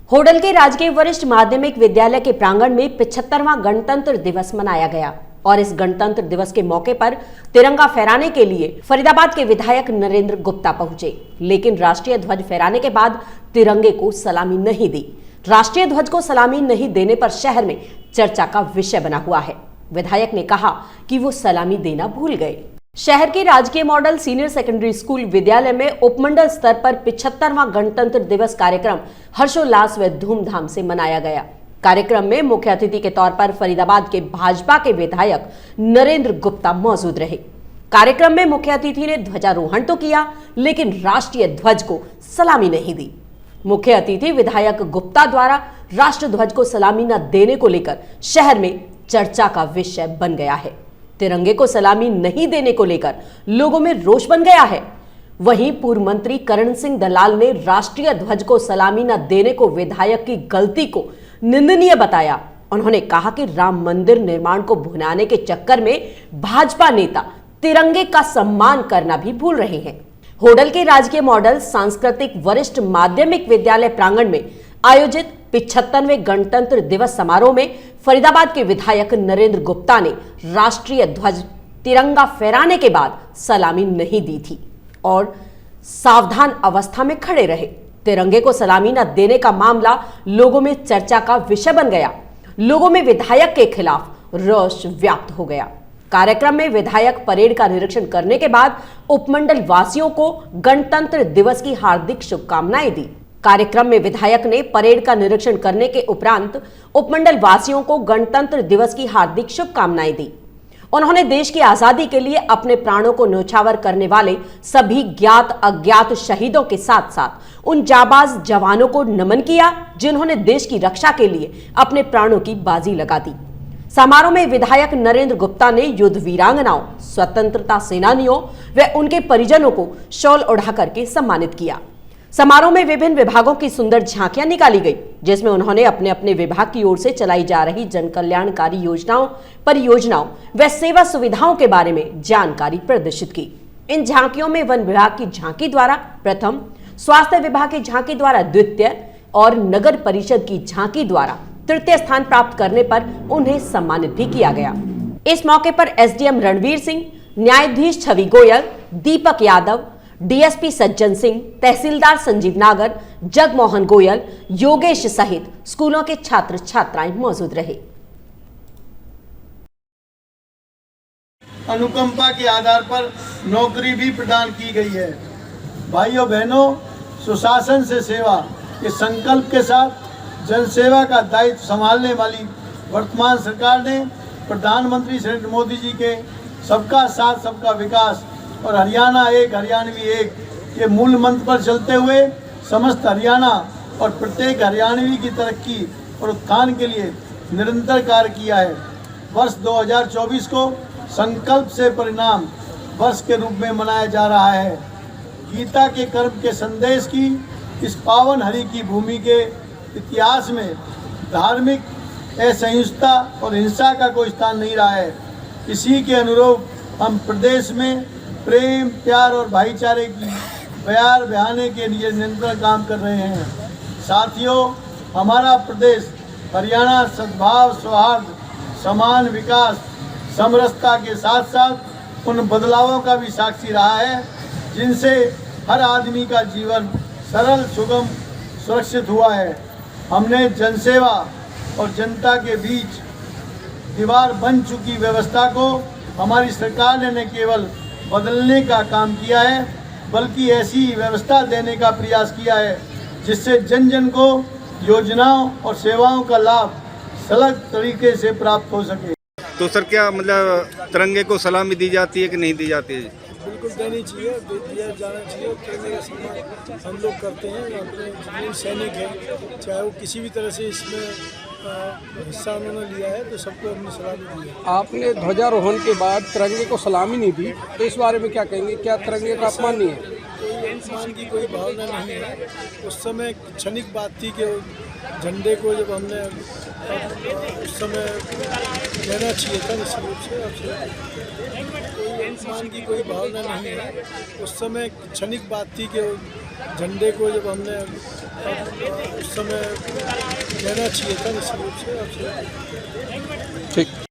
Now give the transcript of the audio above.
होडल के राजकीय वरिष्ठ माध्यमिक विद्यालय के प्रांगण में 75वां गणतंत्र दिवस मनाया गया और इस गणतंत्र दिवस के मौके पर तिरंगा फहराने के लिए फरीदाबाद के विधायक नरेंद्र गुप्ता पहुंचे, लेकिन राष्ट्रीय ध्वज फहराने के बाद तिरंगे को सलामी नहीं दी। राष्ट्रीय ध्वज को सलामी नहीं देने पर शहर में चर्चा का विषय बना हुआ है। विधायक ने कहा कि वो सलामी देना भूल गए। शहर के राजकीय मॉडल सीनियर सेकेंडरी स्कूल विद्यालय में उपमंडल स्तर पर 75वां गणतंत्र दिवस कार्यक्रम हर्षोल्लास व धूमधाम से मनाया गया। कार्यक्रम में मुख्य अतिथि के तौर पर फरीदाबाद के भाजपा के विधायक नरेंद्र गुप्ता मौजूद रहे। कार्यक्रम में मुख्य अतिथि ने ध्वजारोहण तो किया, लेकिन राष्ट्रीय ध्वज को सलामी नहीं दी। मुख्य अतिथि विधायक गुप्ता द्वारा राष्ट्र ध्वज को सलामी न देने को लेकर शहर में चर्चा का विषय बन गया है। तिरंगे को सलामी नहीं देने को लेकर लोगों में रोष बन गया है। वहीं पूर्व मंत्री करण सिंह दलाल ने राष्ट्रीय ध्वज को सलामी न देने को विधायक की गलती को निंदनीय बताया। उन्होंने कहा कि राम मंदिर निर्माण को भुनाने के चक्कर में भाजपा नेता तिरंगे का सम्मान करना भी भूल रहे हैं। होडल के राजकीय मॉडल सांस्कृतिक वरिष्ठ माध्यमिक विद्यालय प्रांगण में आयोजित 75वें गणतंत्र दिवस समारोह में फरीदाबाद के विधायक नरेंद्र गुप्ता ने राष्ट्रीय ध्वज तिरंगा फहराने के बाद सलामी नहीं दी थी और सावधान अवस्था में खड़े रहे। तिरंगे को सलामी न देने का मामला लोगों में चर्चा का विषय बन गया। लोगों में विधायक के खिलाफ रोष व्याप्त हो गया। कार्यक्रम में विधायक परेड का निरीक्षण करने के बाद उपमंडल वासियों को गणतंत्र दिवस की हार्दिक शुभकामनाएं दी। कार्यक्रम में विधायक ने परेड का निरीक्षण करने के उपरांत उपमंडल वासियों को गणतंत्र दिवस की हार्दिक शुभकामनाएं दी। उन्होंने देश की आजादी के लिए अपने प्राणों को न्यौछावर करने वाले सभी ज्ञात अज्ञात शहीदों के साथ साथ उन जाबाज जवानों को नमन किया जिन्होंने देश की रक्षा के लिए अपने प्राणों की बाजी लगा दी। समारोह में विधायक नरेंद्र गुप्ता ने युद्ध वीरांगनाओं, स्वतंत्रता सेनानियों व उनके परिजनों को शॉल ओढ़ा करके सम्मानित किया। समारोह में विभिन्न विभागों की सुंदर झांकियां निकाली गई, जिसमें उन्होंने अपने अपने विभाग की ओर से चलाई जा रही जन कल्याणकारी योजनाओं, परियोजनाओं व सेवा सुविधाओं के बारे में जानकारी प्रदर्शित की। इन झांकियों में वन विभाग की झांकी द्वारा प्रथम, स्वास्थ्य विभाग की झांकी द्वारा द्वितीय और नगर परिषद की झांकी द्वारा तृतीय स्थान प्राप्त करने पर उन्हें सम्मानित भी किया गया। इस मौके पर एसडीएम रणवीर सिंह, न्यायाधीश छवि गोयल, दीपक यादव, डीएसपी सज्जन सिंह, तहसीलदार संजीव नागर, जगमोहन गोयल, योगेश सहित स्कूलों के छात्र छात्राएं मौजूद रहे। अनुकंपा के आधार पर नौकरी भी प्रदान की गई है। भाइयों बहनों, सुशासन से सेवा के संकल्प के साथ जनसेवा का दायित्व संभालने वाली वर्तमान सरकार ने प्रधानमंत्री श्री नरेंद्र मोदी जी के सबका साथ सबका विकास और हरियाणा एक हरियाणवी एक के मूल मंत्र पर चलते हुए समस्त हरियाणा और प्रत्येक हरियाणवी की तरक्की और उत्थान के लिए निरंतर कार्य किया है। वर्ष 2024 को संकल्प से परिणाम वर्ष के रूप में मनाया जा रहा है। गीता के कर्म के संदेश की इस पावन हरि की भूमि के इतिहास में धार्मिक असहिष्णुता और हिंसा का कोई स्थान नहीं रहा है। इसी के अनुरूप हम प्रदेश में प्रेम, प्यार और भाईचारे की बयार बहाने के लिए निरंतर काम कर रहे हैं। साथियों, हमारा प्रदेश हरियाणा सद्भाव, सौहार्द, समान विकास, समरसता के साथ साथ उन बदलावों का भी साक्षी रहा है जिनसे हर आदमी का जीवन सरल, सुगम, सुरक्षित हुआ है। हमने जनसेवा और जनता के बीच दीवार बन चुकी व्यवस्था को हमारी सरकार ने न केवल बदलने का काम किया है, बल्कि ऐसी व्यवस्था देने का प्रयास किया है जिससे जन जन को योजनाओं और सेवाओं का लाभ सलग तरीके से प्राप्त हो सके। तो सर, क्या मतलब तिरंगे को सलामी दी जाती है कि नहीं दी जाती है? बिल्कुल देनी चाहिए, दिया जाना चाहिए। तिरंगे का सम्मान हम लोग करते हैं। अपने जितने सैनिक हैं, चाहे वो किसी भी तरह से इसमें हिस्सा उन्होंने लिया है, तो सबको अपनी सलामी दी है। आपने ध्वजारोहण के बाद तिरंगे को सलामी नहीं दी, तो इस बारे में क्या कहेंगे? क्या तिरंगे का अपमान नहीं है? कोई अपमान की कोई भावना नहीं है। उस समय क्षणिक बात थी कि झंडे को जब हमने उस समय लेना चाहिए था निश्चित रूप से। कोई अपमान की कोई भावना नहीं है। उस समय क्षणिक बात थी कि झंडे को जब हमने उस समय लेना चाहिए था निश्चित रूप से। ठीक।